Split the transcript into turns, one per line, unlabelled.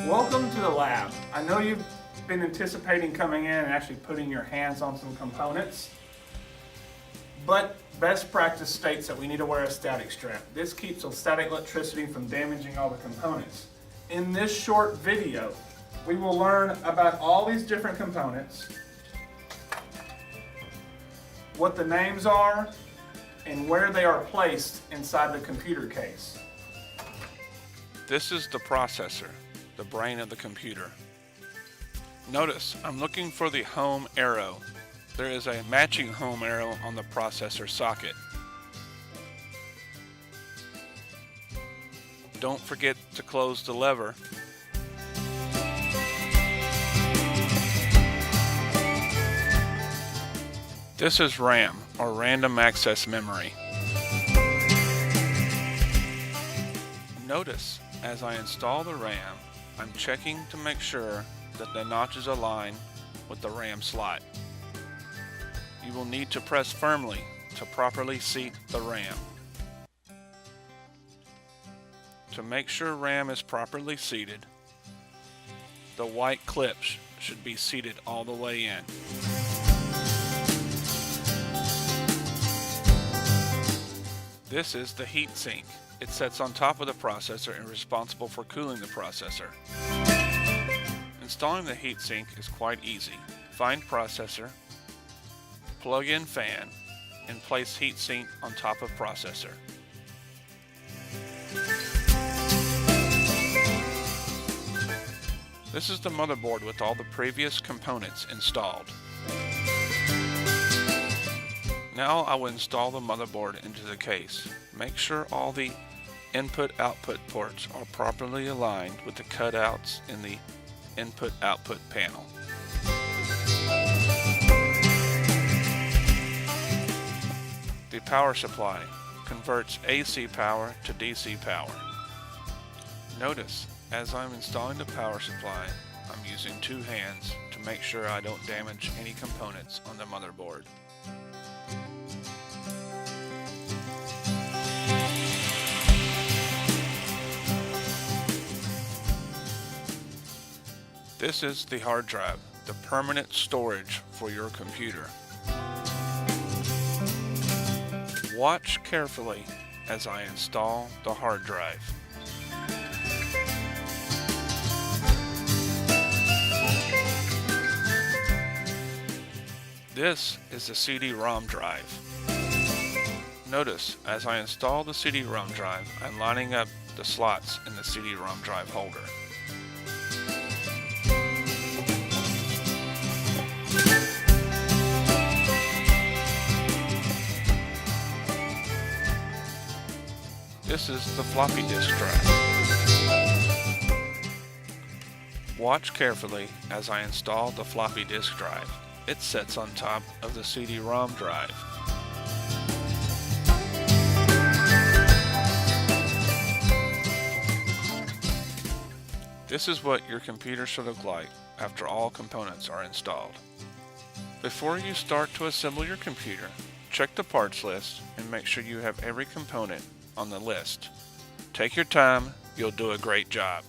Welcome to the lab. I know you've been anticipating coming in and actually putting your hands on some components, but best practice states that we need to wear a static strap. This keeps the static electricity from damaging all the components. In this short video, we will learn about all these different components, what the names are, and where they are placed inside the computer case.
This is the processor, the brain of the computer. Notice, I'm looking for the home arrow. There is a matching home arrow on the processor socket. Don't forget to close the lever. This is RAM, or Random Access Memory. Notice, as I install the RAM, I'm checking to make sure that the notches align with the RAM slot. You will need to press firmly to properly seat the RAM. To make sure RAM is properly seated, the white clips should be seated all the way in. This is the heat sink. It sits on top of the processor and is responsible for cooling the processor. Installing the heatsink is quite easy. Find processor, plug in fan, and place heatsink on top of processor. This is the motherboard with all the previous components installed. Now I will install the motherboard into the case. Make sure all the input-output ports are properly aligned with the cutouts in the input-output panel. The power supply converts AC power to DC power. Notice, as I'm installing the power supply, I'm using two hands to make sure I don't damage any components on the motherboard. This is the hard drive, the permanent storage for your computer. Watch carefully as I install the hard drive. This is the CD-ROM drive. Notice, as I install the CD-ROM drive, I'm lining up the slots in the CD-ROM drive holder. This is the floppy disk drive. Watch carefully as I install the floppy disk drive. It sits on top of the CD-ROM drive. This is what your computer should look like after all components are installed. Before you start to assemble your computer, check the parts list and make sure you have every component on the list. Take your time, you'll do a great job.